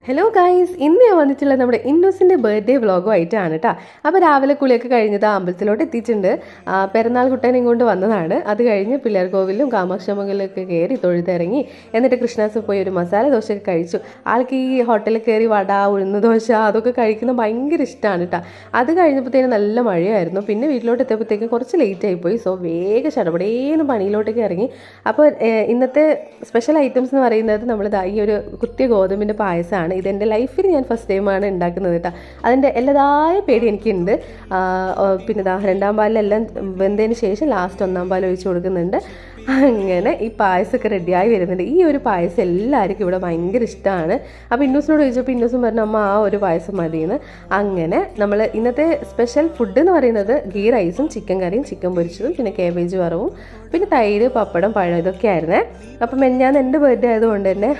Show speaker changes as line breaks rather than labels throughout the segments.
Hello guys, ഇന്ന് ഞാൻ വന്നിട്ടുള്ളത് നമ്മുടെ ഇന്നൂസിൻ്റെ ബർത്ത്ഡേ വ്ളോഗും ആയിട്ടാണ് കേട്ടോ. അപ്പോൾ രാവിലെ കുളിയൊക്കെ കഴിഞ്ഞത് അമ്പലത്തിലോട്ട് എത്തിയിട്ടുണ്ട്. പെരുന്നാൾ കുട്ടനെയും കൊണ്ട് വന്നതാണ്. അത് കഴിഞ്ഞ് പിള്ളേർ കോവിലും കാമാക്ഷമംഗലൊക്കെ കയറി തൊഴുതിറങ്ങി. എന്നിട്ട് കൃഷ്ണാസ് പോയി ഒരു മസാല ദോശയൊക്കെ കഴിച്ചു. ആൾക്ക് ഈ ഹോട്ടലിൽ കയറി വട, ഉഴുന്ന് ദോശ അതൊക്കെ കഴിക്കുന്നത് ഭയങ്കര ഇഷ്ടമാണ് കേട്ടോ. അത് കഴിഞ്ഞപ്പോഴത്തേനും നല്ല മഴയായിരുന്നു. പിന്നെ വീട്ടിലോട്ട് എത്തിയപ്പോഴത്തേക്കും കുറച്ച് ലേറ്റ് ആയിപ്പോയി. സോ വേഗം ചടപടേന്ന് പണിയിലോട്ടേക്ക് ഇറങ്ങി. അപ്പോൾ ഇന്നത്തെ സ്പെഷ്യൽ ഐറ്റംസ് എന്ന് പറയുന്നത് നമ്മൾ ഈ ഒരു കുത്തിയ ഗോതമ്പിൻ്റെ പായസമാണ്. ഇതെൻ്റെ ലൈഫിൽ ഞാൻ ഫസ്റ്റ് ടൈമാണ് ഉണ്ടാക്കുന്നത് കേട്ടോ. അതിൻ്റെ എല്ലാതായ പേടി എനിക്കുണ്ട്. പിന്നെ രണ്ടാം പാലിലെല്ലാം വെന്തതിന് ശേഷം ലാസ്റ്റ് ഒന്നാം പാൽ ഒഴിച്ച് കൊടുക്കുന്നുണ്ട്. അങ്ങനെ ഈ പായസമൊക്കെ റെഡിയായി വരുന്നുണ്ട്. ഈ ഒരു പായസം എല്ലാവർക്കും ഇവിടെ ഭയങ്കര ഇഷ്ടമാണ്. അപ്പോൾ ഇന്നൂസിനോട് ചോദിച്ചപ്പോൾ ഇന്നൂസും പറഞ്ഞു അമ്മ ആ ഒരു പായസം മതിയെന്ന്. അങ്ങനെ നമ്മൾ ഇന്നത്തെ സ്പെഷ്യൽ ഫുഡ് എന്ന് പറയുന്നത് ഗീ റൈസും ചിക്കൻ കറിയും ചിക്കൻ പൊരിച്ചതും പിന്നെ കേബേജ് വറവും പിന്നെ തൈര് പപ്പടം പഴം ഇതൊക്കെ ആയിരുന്നേ. അപ്പം ഞാൻ എൻ്റെ ബർത്ത്ഡേ ആയതുകൊണ്ട് തന്നെ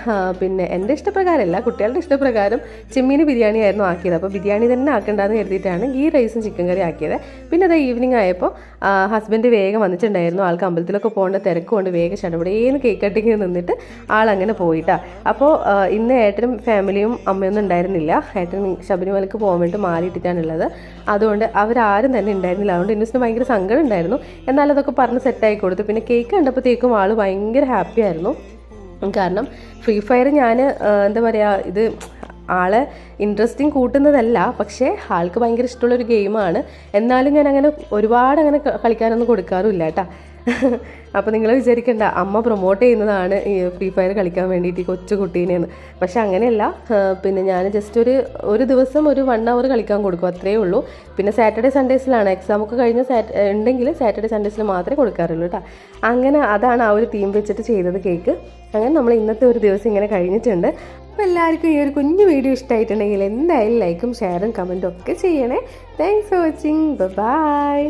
പിന്നെ എൻ്റെ ഇഷ്ടപ്രകാരമല്ല കുട്ടികളുടെ ഇഷ്ടപ്രകാരം ചെമ്മീൻ ബിരിയാണി ആയിരുന്നു ആക്കിയത്. അപ്പോൾ ബിരിയാണി തന്നെ ആക്കേണ്ടതെന്ന് കരുതിയിട്ടാണ് ഗീ റൈസും ചിക്കൻ കറി ആക്കിയത്. പിന്നെ അത് ഈവനിങ് ആയപ്പോൾ ഹസ്ബൻഡ് വേഗം വന്നിട്ടുണ്ടായിരുന്നു. ആൾക്ക് അമ്പലത്തിലൊക്കെ പോകേണ്ട തിരക്കുകൊണ്ട് വേഗം ചടപടേന്ന് കേക്ക് കട്ടിങ് നിന്നിട്ട് ആളങ്ങനെ പോയിട്ടാ. അപ്പോൾ ഇന്ന് ഏട്ടനും ഫാമിലിയും അമ്മയൊന്നും ഉണ്ടായിരുന്നില്ല. ഏട്ടൻ ശബരിമലക്ക് പോകാൻ വേണ്ടി മാറിയിട്ടിട്ടാണുള്ളത്. അതുകൊണ്ട് അവരാരും തന്നെ ഉണ്ടായിരുന്നില്ല. അതുകൊണ്ട് ഇന്നൂസിന് ഭയങ്കര സങ്കടം ഉണ്ടായിരുന്നു. എന്നാൽ അതൊക്കെ പറഞ്ഞ് സെറ്റായി കൊടുത്തു. പിന്നെ കേക്ക് കണ്ടപ്പോഴത്തേക്കും ആൾ ഭയങ്കര ഹാപ്പി ആയിരുന്നു. കാരണം ഫ്രീ ഫയർ ഞാൻ എന്താ പറയുക, ഇത് ആളെ ഇൻട്രസ്റ്റിങ് കൂട്ടുന്നതല്ല, പക്ഷേ ആൾക്ക് ഭയങ്കര ഇഷ്ടമുള്ളൊരു ഗെയിമാണ്. എന്നാലും ഞാൻ അങ്ങനെ ഒരുപാട് അങ്ങനെ കളിക്കാനൊന്നും കൊടുക്കാറുമില്ല കേട്ടോ. അപ്പോൾ നിങ്ങൾ വിചാരിക്കേണ്ട അമ്മ പ്രൊമോട്ട് ചെയ്യുന്നതാണ് ഈ ഫ്രീ ഫയർ കളിക്കാൻ വേണ്ടിയിട്ട് ഈ കൊച്ചു കുട്ടീനെന്ന്. പക്ഷെ അങ്ങനെയല്ല. പിന്നെ ഞാൻ ജസ്റ്റ് ഒരു ദിവസം ഒരു 1 hour കളിക്കാൻ കൊടുക്കും, അത്രയേ ഉള്ളൂ. പിന്നെ സാറ്റർഡേ സൺഡേസിലാണ് എക്സാമൊക്കെ കഴിഞ്ഞ് ഉണ്ടെങ്കിൽ സാറ്റർഡേ സൺഡേസിൽ മാത്രമേ കൊടുക്കാറുള്ളൂ കേട്ടോ. അങ്ങനെ അതാണ് ആ ഒരു തീം വെച്ചിട്ട് ചെയ്തത് കേക്ക്. അങ്ങനെ നമ്മൾ ഇന്നത്തെ ഒരു ദിവസം ഇങ്ങനെ കഴിഞ്ഞിട്ടുണ്ട്. അപ്പോൾ എല്ലാവർക്കും ഈ ഒരു കുഞ്ഞു വീഡിയോ ഇഷ്ടമായിട്ടുണ്ടെങ്കിൽ എന്തായാലും ലൈക്കും ഷെയറും കമൻറ്റും ഒക്കെ ചെയ്യണേ. Thanks for watching. ബൈ.